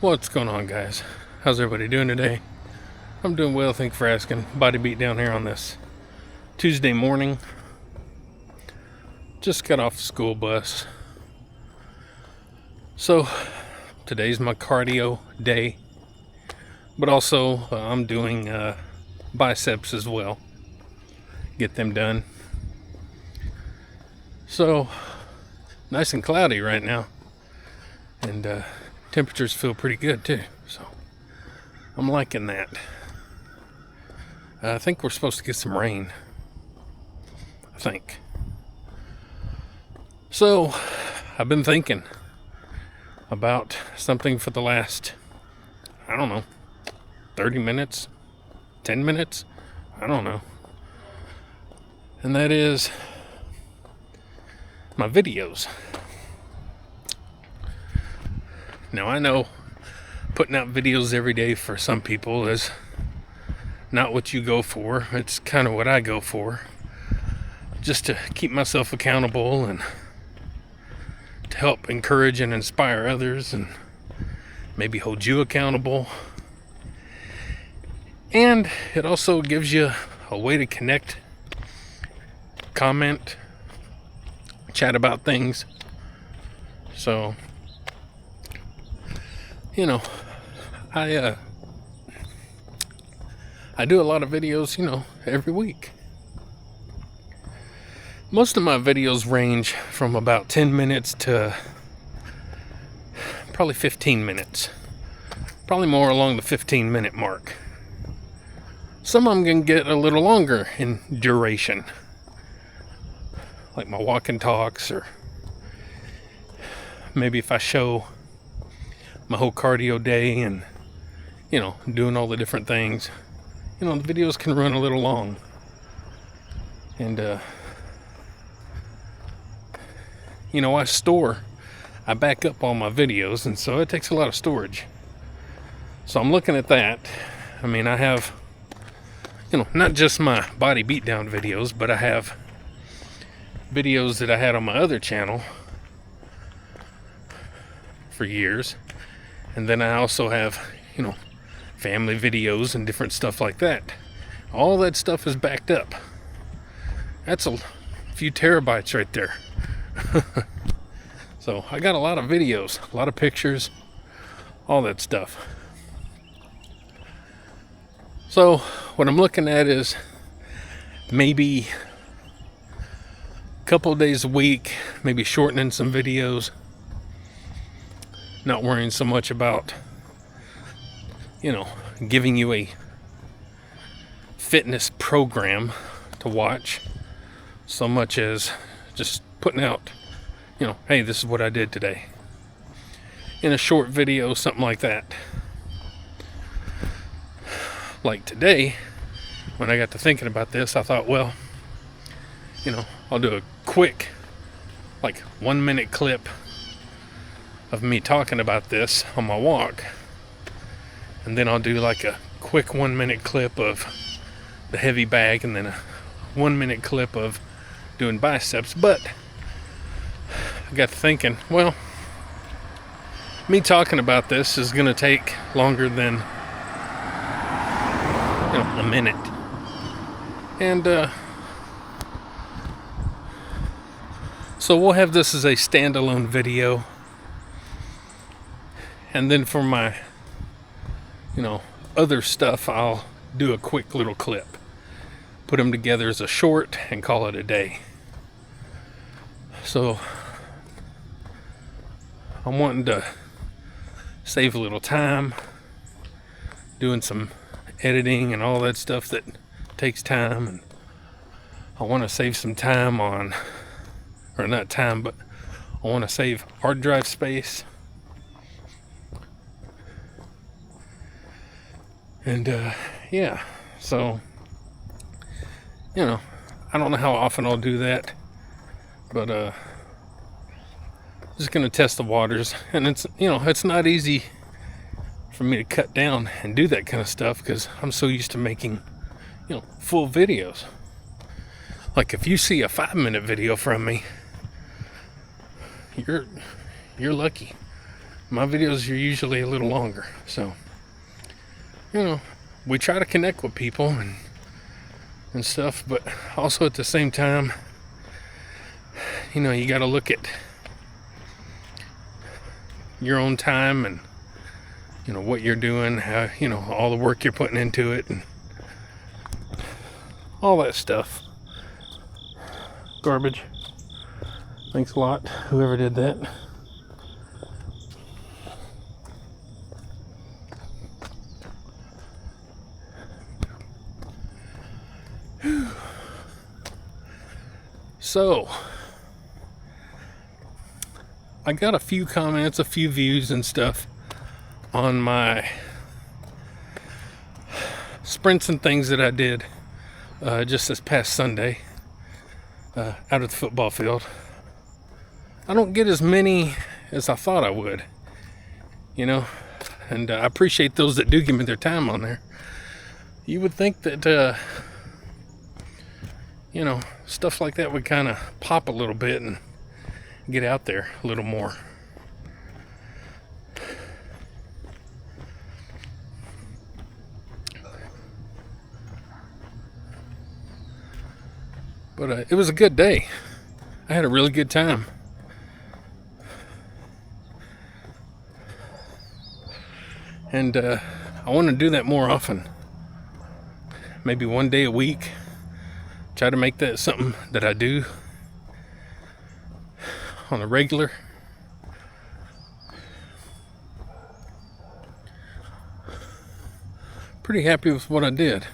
What's going on, guys? How's everybody doing today? I'm doing well, thanks for asking. Body beat down here on this Tuesday morning. Just got off the school bus. So today's my cardio day, but also I'm doing biceps as well. Get them done. So nice and cloudy right now, and temperatures feel pretty good too, so I'm liking that. I think we're supposed to get some rain, I think. So I've been thinking about something for the last, I don't know, 30 minutes, 10 minutes, I don't know. And that is my videos. Now, I know putting out videos every day for some people is not what you go for. It's kind of what I go for, just to keep myself accountable and to help encourage and inspire others and maybe hold you accountable. And it also gives you a way to connect, comment, chat about things. So, you know, I do a lot of videos, every week. Most of my videos range from about 10 minutes to probably 15 minutes. Probably more along the 15-minute mark. Some of them can get a little longer in duration, like my walk and talks, or maybe if I show my whole cardio day and, doing all the different things. The videos can run a little long. And, I back up all my videos, and so it takes a lot of storage. So I'm looking at that. I mean, I have, not just my body beatdown videos, but I have videos that I had on my other channel for years. And then I also have, family videos and different stuff like that. All that stuff is backed up. That's a few terabytes right there. So I got a lot of videos, a lot of pictures, all that stuff. So what I'm looking at is maybe a couple of days a week, maybe shortening some videos. Not worrying so much about, giving you a fitness program to watch, so much as just putting out, hey, this is what I did today, in a short video, something like that. Like today, when I got to thinking about this, I thought, well, I'll do a quick, 1 minute clip of me talking about this on my walk, and then I'll do a quick 1 minute clip of the heavy bag, and then a 1 minute clip of doing biceps. But I got thinking, well, me talking about this is going to take longer than a minute, and so we'll have this as a standalone video. And then for my, other stuff, I'll do a quick little clip. Put them together as a short and call it a day. So I'm wanting to save a little time doing some editing and all that stuff that takes time. And I want to save some time on, or not time, but I want to save hard drive space. And so I don't know how often I'll do that, but just gonna test the waters. And it's it's not easy for me to cut down and do that kind of stuff because I'm so used to making, full videos. Like if you see a 5-minute video from me, you're lucky. My videos are usually a little longer. So, we try to connect with people and stuff, but also at the same time, you got to look at your own time and what you're doing, how all the work you're putting into it and all that stuff. Garbage. Thanks a lot, whoever did that. So, I got a few comments, a few views and stuff on my sprints and things that I did just this past Sunday out at the football field. I don't get as many as I thought I would, and I appreciate those that do give me their time on there. You would think that, stuff like that would kind of pop a little bit and get out there a little more. But it was a good day. I had a really good time. And I want to do that more often. Maybe one day a week. Try to make that something that I do on a regular. Pretty happy with what I did.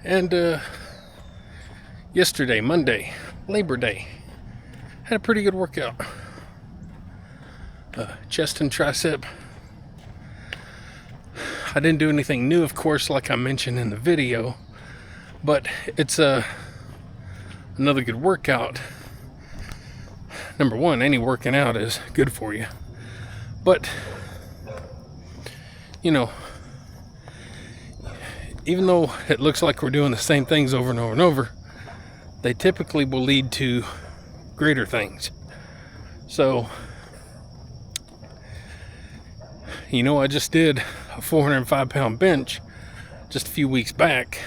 And yesterday, Monday, Labor Day, had a pretty good workout. Chest and tricep. I didn't do anything new, of course, like I mentioned in the video, but it's another good workout. Number one, any working out is good for you. But, even though it looks like we're doing the same things over and over and over, they typically will lead to greater things. So, I just did a 405-pound bench just a few weeks back,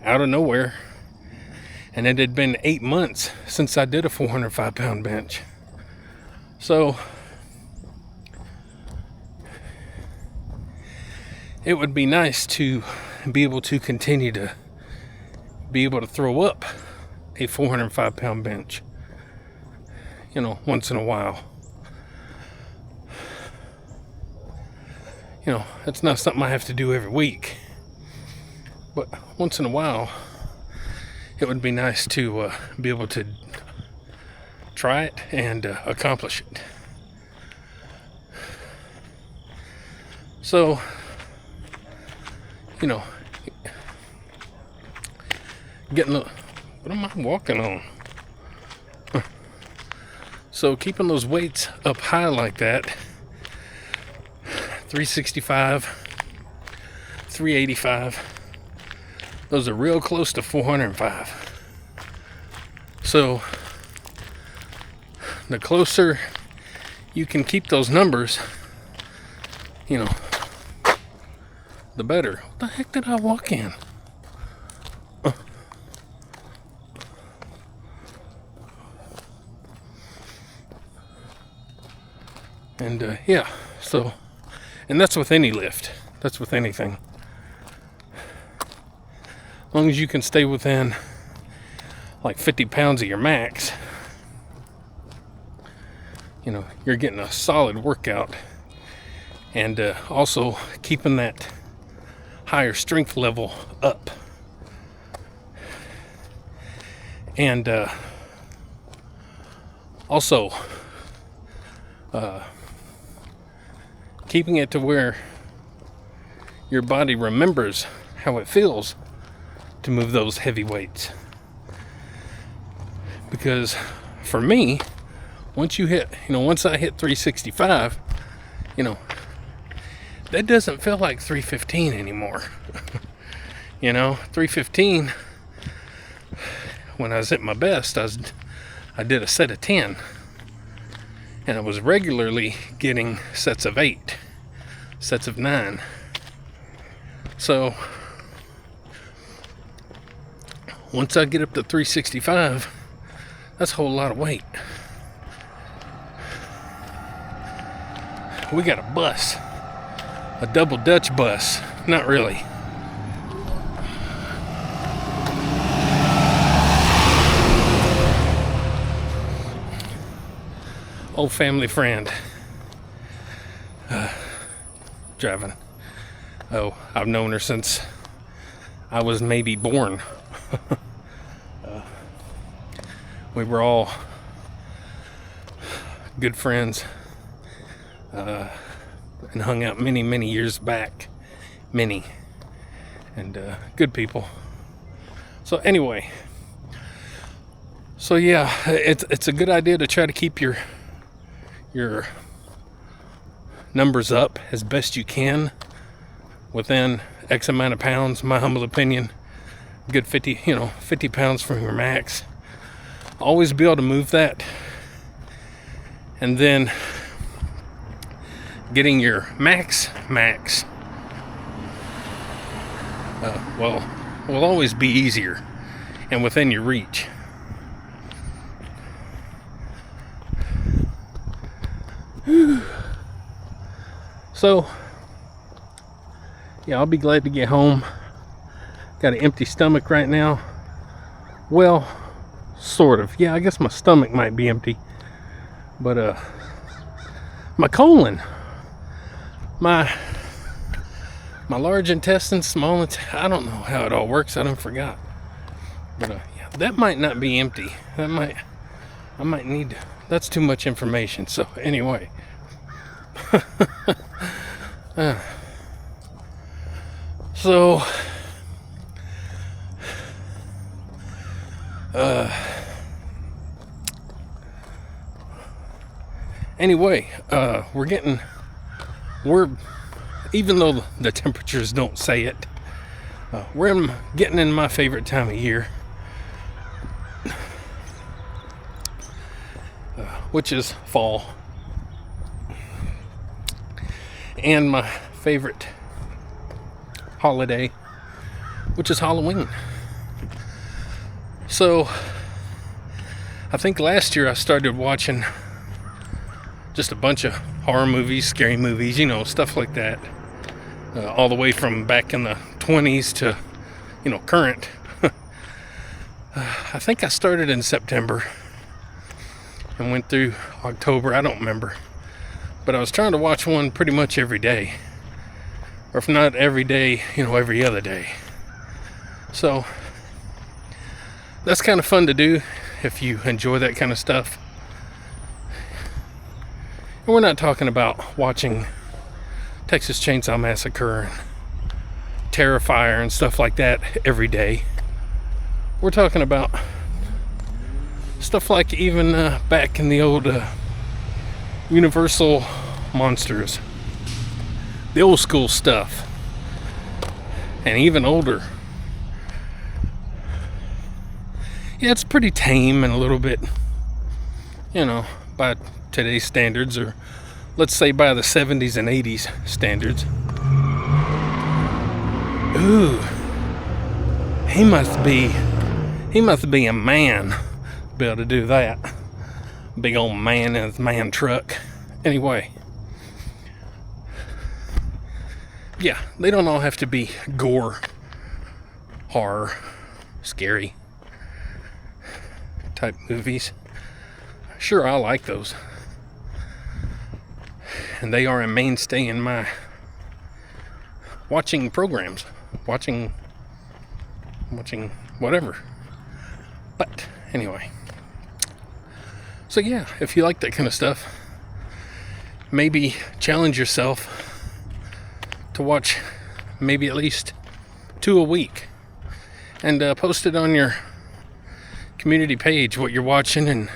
out of nowhere, and it had been 8 months since I did a 405-pound bench. So, it would be nice to be able to continue to be able to throw up a 405-pound bench, once in a while. It's not something I have to do every week, but once in a while, it would be nice to be able to try it and accomplish it. So, getting the, what am I walking on? So keeping those weights up high like that, 365, 385, those are real close to 405. So the closer you can keep those numbers, the better. What the heck did I walk in? And and that's with any lift. That's with anything. As long as you can stay within like 50 pounds of your max, you're getting a solid workout. And also keeping that higher strength level up. And also keeping it to where your body remembers how it feels to move those heavy weights. Because for me, once I hit 365, that doesn't feel like 315 anymore. 315, when I was at my best, I did a set of 10. And I was regularly getting sets of 8, sets of 9. So, once I get up to 365, that's a whole lot of weight. We got a bus, a double Dutch bus. Not really. Old family friend driving. Oh, I've known her since I was maybe born. We were all good friends and hung out many years back. And good people. So anyway, yeah, it's a good idea to try to keep your numbers up as best you can within X amount of pounds. My humble opinion, good 50 pounds from your max. Always be able to move that, and then getting your max will always be easier and within your reach. So, yeah, I'll be glad to get home. Got an empty stomach right now. Well, sort of. Yeah, I guess my stomach might be empty. But, my colon, my large intestine, small intestine, I don't know how it all works. I done forgot. But, yeah, that might not be empty. I might need, that's too much information. So, anyway. Anyway, even though the temperatures don't say it, we're getting in my favorite time of year, which is fall, and my favorite holiday, which is Halloween. So I think last year I started watching just a bunch of horror movies, scary movies, stuff like that, all the way from back in the 20s to current. I think I started in September and went through October. I don't remember, but I was trying to watch one pretty much every day, or if not every day, every other day. So that's kind of fun to do if you enjoy that kind of stuff. And we're not talking about watching Texas Chainsaw Massacre and Terrifier and stuff like that every day. We're talking about stuff like even back in the old Universal Monsters, the old school stuff, and even older. Yeah, it's pretty tame and a little bit, by today's standards, or let's say by the 70s and 80s standards. Ooh, he must be a man to be able to do that. Big old man in his man truck. Anyway, yeah, they don't all have to be gore, horror, scary type movies. Sure, I like those, and they are a mainstay in my watching programs, watching whatever. But anyway, so yeah, if you like that kind of stuff, maybe challenge yourself to watch maybe at least 2 a week, and post it on your community page what you're watching and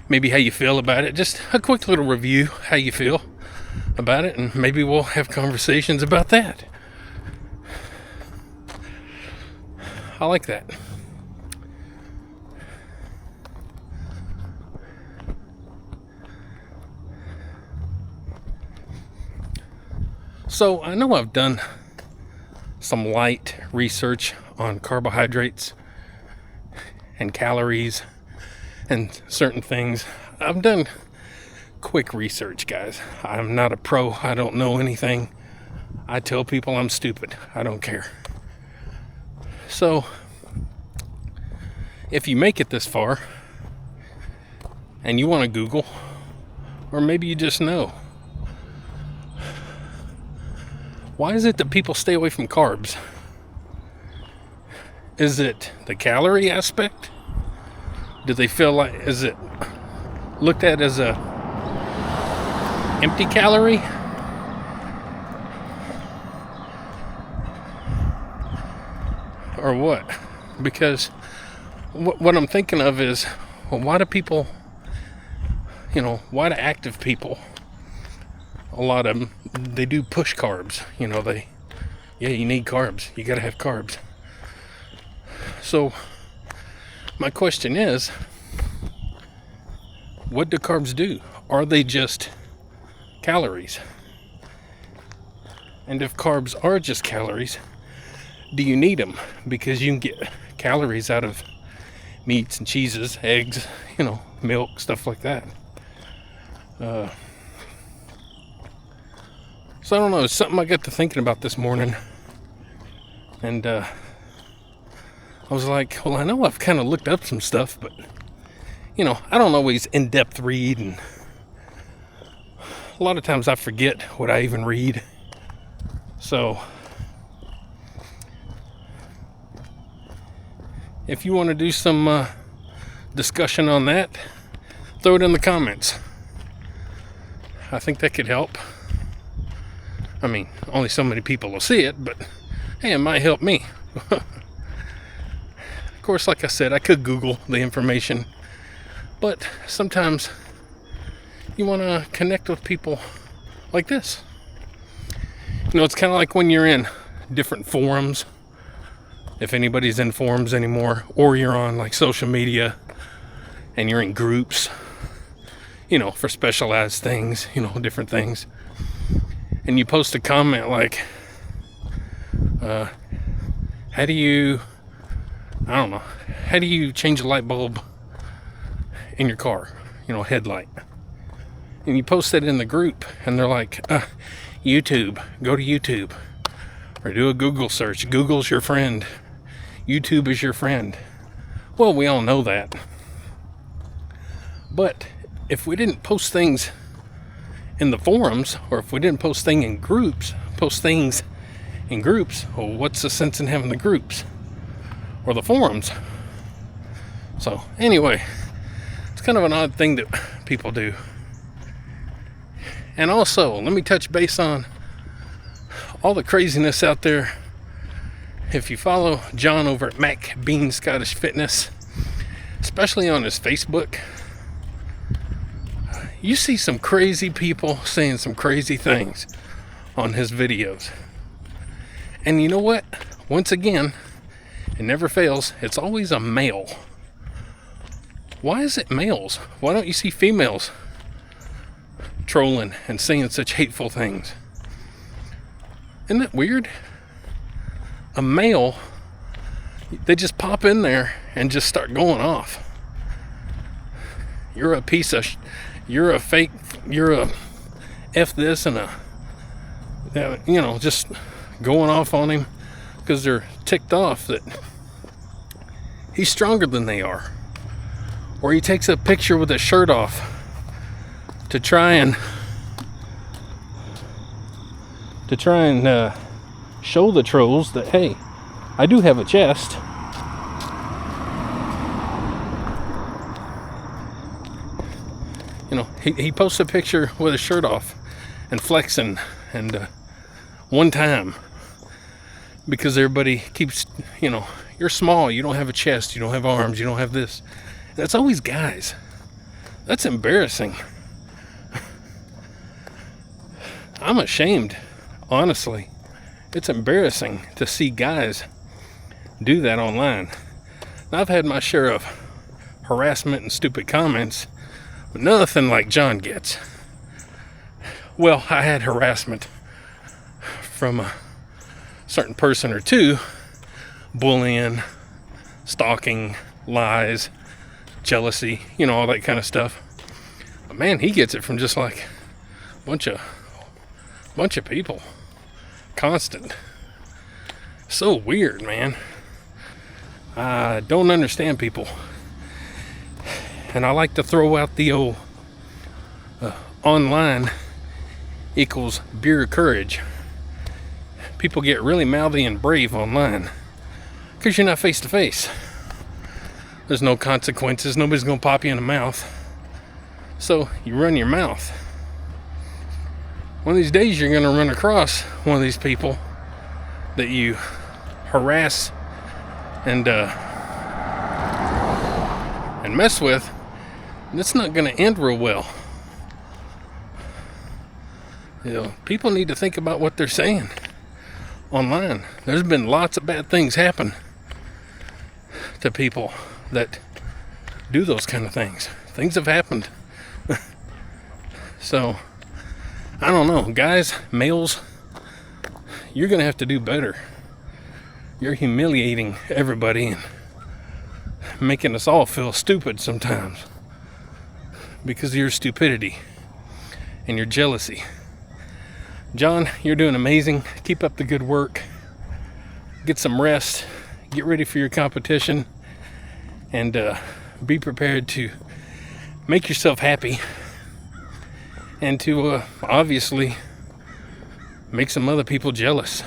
maybe how you feel about it. Just a quick little review, how you feel about it, and maybe we'll have conversations about that. I like that. So I know I've done some light research on carbohydrates and calories and certain things. I've done quick research, guys. I'm not a pro. I don't know anything. I tell people I'm stupid. I don't care. So if you make it this far and you want to Google, or maybe you just know, why is it that people stay away from carbs? Is it the calorie aspect? Do they feel like, is it looked at as a empty calorie? Or what? Because what I'm thinking of is, well, why do people, why do active people, a lot of them, they do push carbs. You need carbs. You gotta have carbs. So my question is, what do carbs do? Are they just calories? And if carbs are just calories, do you need them? Because you can get calories out of meats and cheeses, eggs, milk, stuff like that. So I don't know, it's something I got to thinking about this morning. And I was like, well, I know I've kind of looked up some stuff, but, I don't always in-depth read. And a lot of times I forget what I even read. So if you want to do some discussion on that, throw it in the comments. I think that could help. I mean, only so many people will see it, but hey, it might help me. Of course, like I said, I could Google the information, but sometimes you want to connect with people like this. It's kind of like when you're in different forums, if anybody's in forums anymore, or you're on like social media and you're in groups, for specialized things, different things. And you post a comment like, how do you change a light bulb in your car, headlight? And you post that in the group, and they're like, YouTube, go to YouTube, or do a Google search. Google's your friend. YouTube is your friend. Well, we all know that. But if we didn't post things in the forums, or if we didn't post things in groups, well, what's the sense in having the groups or the forums? So anyway, it's kind of an odd thing that people do. And also, let me touch base on all the craziness out there. If you follow John over at Mac Bean Scottish Fitness, especially on his Facebook, you see some crazy people saying some crazy things on his videos. And you know what? Once again, it never fails. It's always a male. Why is it males? Why don't you see females trolling and saying such hateful things? Isn't that weird? A male, they just pop in there and just start going off. You're a piece of you're a fake, you're a F this and just going off on him because they're ticked off that he's stronger than they are. Or he takes a picture with his shirt off to try and show the trolls that, hey, I do have a chest. He posts a picture with his shirt off and flexing, and one time because everybody keeps, you're small, you don't have a chest, you don't have arms, you don't have this. That's always guys. That's embarrassing. I'm ashamed, honestly. It's embarrassing to see guys do that online. Now, I've had my share of harassment and stupid comments, but nothing like John gets. Well, I had harassment from a certain person or two, bullying, stalking, lies, jealousy, all that kind of stuff. But man, he gets it from just like a bunch of people. Constant. So weird, man. I don't understand people. And I like to throw out the old online equals beer courage. People get really mouthy and brave online because you're not face to face. There's no consequences. Nobody's going to pop you in the mouth. So you run your mouth. One of these days you're going to run across one of these people that you harass and mess with, and it's not going to end real well. People need to think about what they're saying online. There's been lots of bad things happen to people that do those kind of things. Things have happened. So, I don't know. Guys, males, you're going to have to do better. You're humiliating everybody and making us all feel stupid sometimes because of your stupidity and your jealousy. John, you're doing amazing. Keep up the good work. Get some rest. Get ready for your competition. And be prepared to make yourself happy. And to obviously make some other people jealous.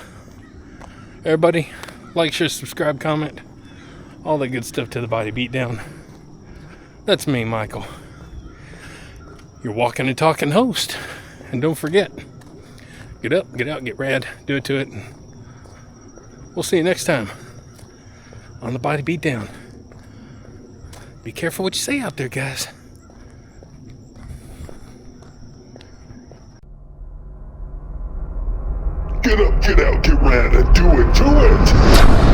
Everybody, like, share, subscribe, comment. All that good stuff to the Body Beatdown. That's me, Michael. Your walking and talking host. And don't forget, get up, get out, get rad, do it to it. And we'll see you next time on the Body Beatdown. Be careful what you say out there, guys. Get up, get out, get rad, and do it to it!